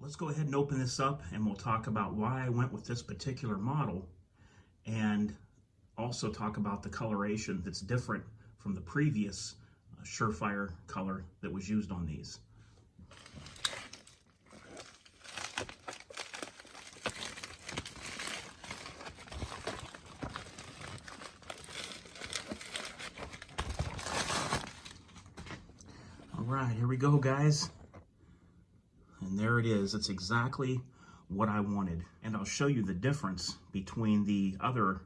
Let's go ahead and open this up and we'll talk about why I went with this particular model and also talk about the coloration that's different from the previous Surefire color that was used on these. All right, here we go, guys. And there it is. It's exactly what I wanted. And I'll show you the difference between the other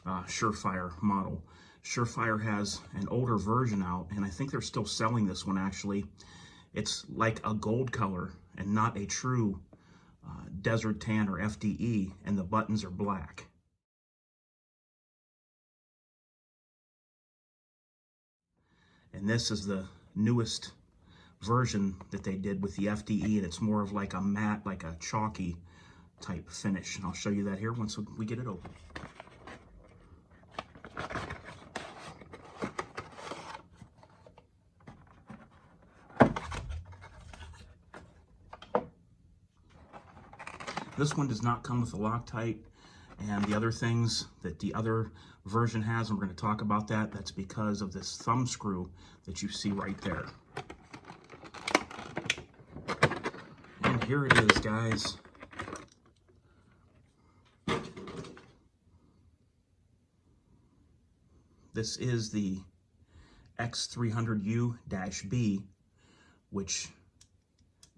Surefire model. Surefire has an older version out, and I think they're still selling this one actually. It's like a gold color and not a true desert tan or FDE, and the buttons are black. And this is the newest version that they did with the FDE, and it's more of like a matte, like a chalky type finish. And I'll show you that here once we get it open. This one does not come with a Loctite, and the other things that the other version has, and we're going to talk about that, that's because of this thumb screw that you see right there. And here it is, guys. This is the X300U-B, which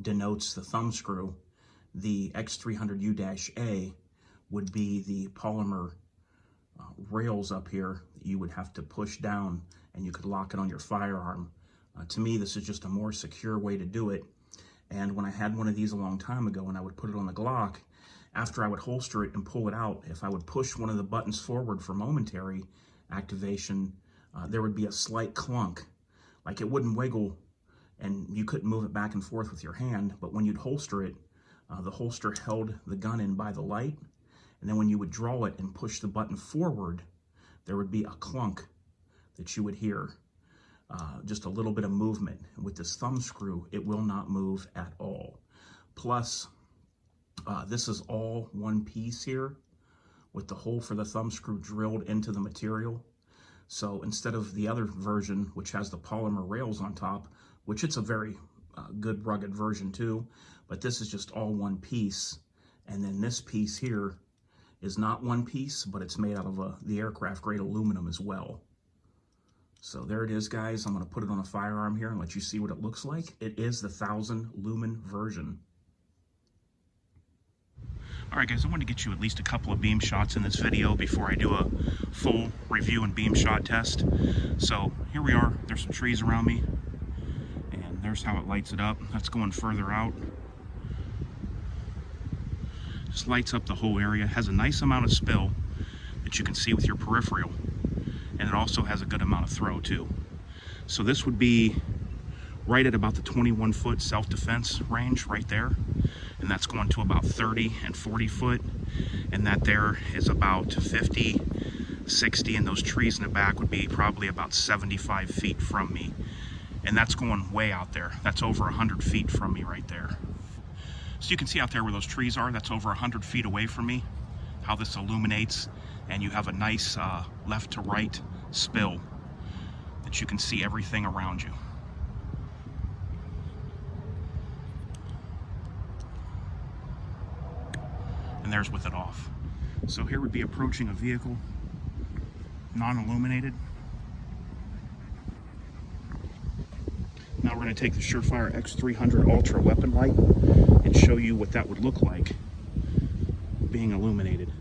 denotes the thumb screw. The X300U-A would be the polymer rails up here that you would have to push down, and you could lock it on your firearm. To me, this is just a more secure way to do it. And when I had one of these a long time ago and I would put it on the Glock, after I would holster it and pull it out, if I would push one of the buttons forward for momentary activation, there would be a slight clunk. Like it wouldn't wiggle and you couldn't move it back and forth with your hand, but when you'd holster it, the holster held the gun in by the light, and then when you would draw it and push the button forward, there would be a clunk that you would hear. Just a little bit of movement. And with this thumb screw, it will not move at all. Plus, this is all one piece here with the hole for the thumb screw drilled into the material. So instead of the other version, which has the polymer rails on top, which it's a very good rugged version too, but this is just all one piece. And then this piece here is not one piece, but it's made out of the aircraft grade aluminum as well. So there it is, guys. I'm going to put it on a firearm here and let you see what it looks like. It is the 1000 lumen version. All right, guys, I want to get you at least a couple of beam shots in this video before I do a full review and beam shot test. So here we are. There's some trees around me, and there's how it lights it up. That's going further out. Just lights up the whole area. Has a nice amount of spill that you can see with your peripheral. And it also has a good amount of throw too. So this would be right at about the 21-foot self-defense range right there. And that's going to about 30 and 40 foot. And that there is about 50, 60, and those trees in the back would be probably about 75 feet from me. And that's going way out there. That's over 100 feet from me right there. So you can see out there where those trees are, that's over 100 feet away from me, how this illuminates. And you have a nice left to right spill that you can see everything around you. And there's with it off. So here would be approaching a vehicle, non-illuminated. Now we're going to take the Surefire X300 Ultra weapon light and show you what that would look like being illuminated.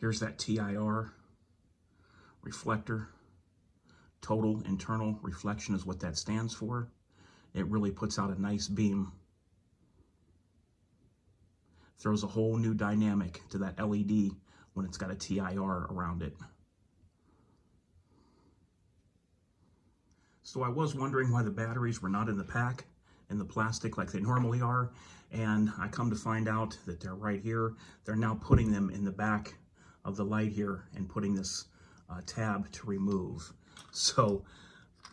Here's that TIR reflector. Total internal reflection is what that stands for. It really puts out a nice beam. Throws a whole new dynamic to that LED when it's got a TIR around it. So I was wondering why the batteries were not in the pack, in the plastic like they normally are, and I come to find out that they're right here. They're now putting them in the back of the light here and putting this tab to remove. So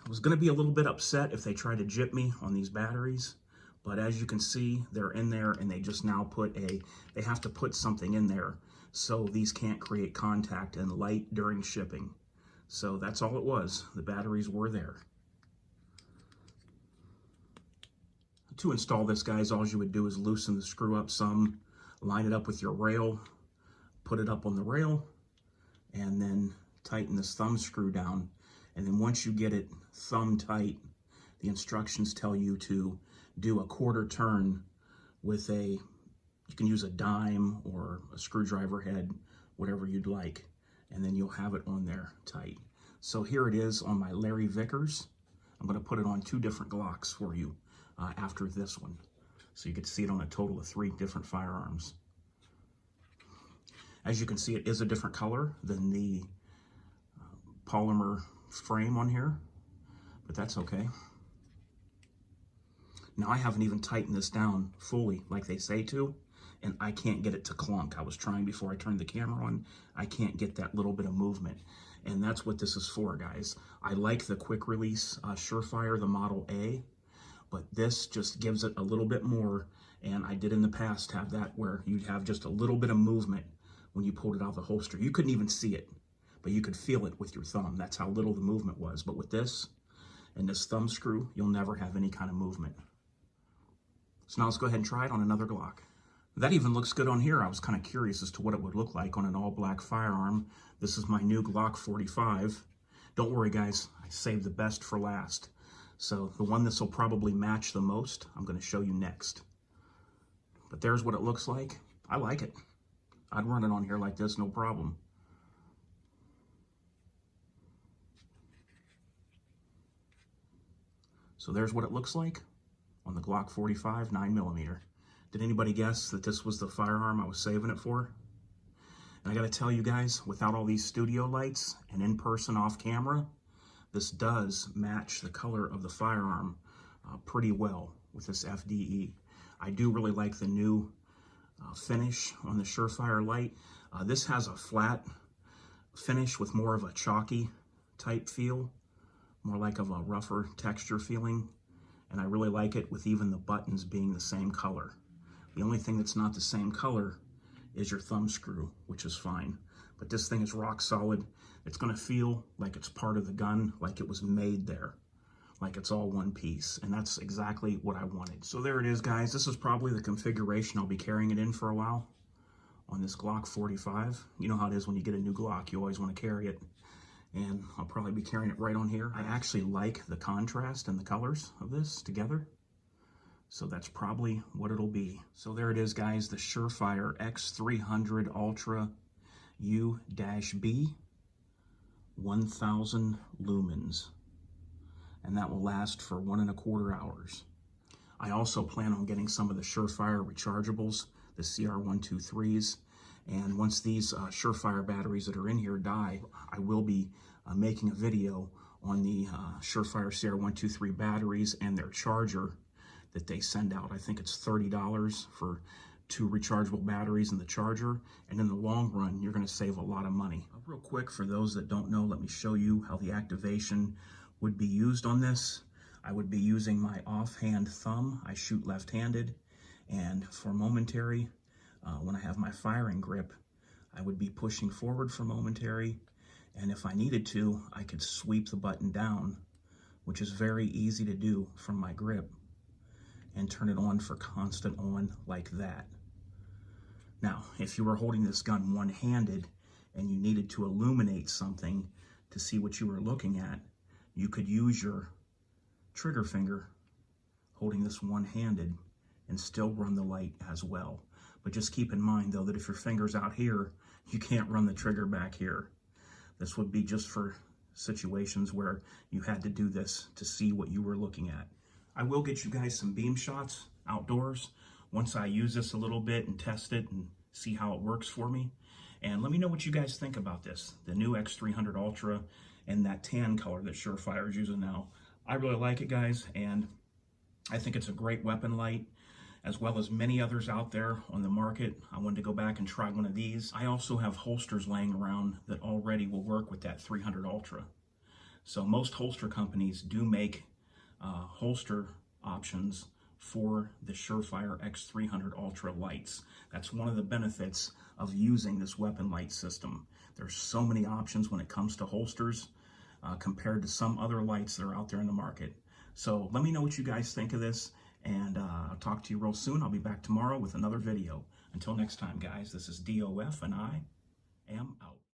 I was going to be a little bit upset if they tried to jip me on these batteries, but as you can see, they're in there, and they just now they have to put something in there so these can't create contact and light during shipping. So that's all it was. The batteries were there. To install this, guys, all you would do is loosen the screw up some, line it up with your rail, put it up on the rail, and then tighten this thumb screw down. And then once you get it thumb tight, the instructions tell you to do a quarter turn with you can use a dime or a screwdriver head, whatever you'd like, and then you'll have it on there tight. So here it is on my Larry Vickers. I'm going to put it on 2 different Glocks for you after this one, so you get to see it on a total of 3 different firearms. As you can see, it is a different color than the polymer frame on here, but that's okay. Now I haven't even tightened this down fully like they say to, and I can't get it to clunk. I was trying before I turned the camera on. I can't get that little bit of movement, and that's what this is for, guys. I like the quick release Surefire, the Model A, but this just gives it a little bit more, and I did in the past have that where you'd have just a little bit of movement when you pulled it out of the holster. You couldn't even see it, but you could feel it with your thumb. That's how little the movement was. But with this and this thumb screw, you'll never have any kind of movement. So now let's go ahead and try it on another Glock. That even looks good on here. I was kind of curious as to what it would look like on an all-black firearm. This is my new Glock 45. Don't worry, guys, I saved the best for last. So the one this will probably match the most, I'm going to show you next. But there's what it looks like. I like it. I'd run it on here like this, no problem. So there's what it looks like on the Glock 45 9mm. Did anybody guess that this was the firearm I was saving it for? And I got to tell you guys, without all these studio lights and in person off camera, this does match the color of the firearm pretty well with this FDE. I do really like the new finish on the Surefire light. This has a flat finish with more of a chalky type feel, more like of a rougher texture feeling, and I really like it with even the buttons being the same color. The only thing that's not the same color is your thumb screw, which is fine. But this thing is rock solid. It's going to feel like it's part of the gun, like it was made there, like it's all one piece, and that's exactly what I wanted. So there it is, guys. This is probably the configuration I'll be carrying it in for a while on this Glock 45. You know how it is when you get a new Glock, you always want to carry it, and I'll probably be carrying it right on here. I actually like the contrast and the colors of this together, so that's probably what it'll be. So there it is, guys, the Surefire X300 Ultra U-B 1000 lumens, and that will last for 1.25 hours. I also plan on getting some of the Surefire rechargeables, the CR123s, and once these Surefire batteries that are in here die, I will be making a video on the Surefire CR123 batteries and their charger that they send out. I think it's $30 for 2 rechargeable batteries and the charger, and in the long run, you're going to save a lot of money. Real quick, for those that don't know, let me show you how the activation would be used on this. I would be using my offhand thumb. I shoot left-handed, and for momentary, when I have my firing grip, I would be pushing forward for momentary, and if I needed to, I could sweep the button down, which is very easy to do from my grip, and turn it on for constant on like that. Now, if you were holding this gun one-handed and you needed to illuminate something to see what you were looking at, you could use your trigger finger holding this one-handed and still run the light as well. But just keep in mind, though, that if your finger's out here, you can't run the trigger back here. This would be just for situations where you had to do this to see what you were looking at. I will get you guys some beam shots outdoors once I use this a little bit and test it and see how it works for me. And let me know what you guys think about this, the new X300 Ultra and that tan color that Surefire is using now. I really like it, guys, and I think it's a great weapon light, as well as many others out there on the market. I wanted to go back and try one of these. I also have holsters laying around that already will work with that 300 Ultra. So most holster companies do make holster options for the Surefire X300 Ultra lights. That's one of the benefits of using this weapon light system. There's so many options when it comes to holsters compared to some other lights that are out there in the market. So let me know what you guys think of this, and I'll talk to you real soon. I'll be back tomorrow with another video. Until next time, guys, this is DOF, and I am out.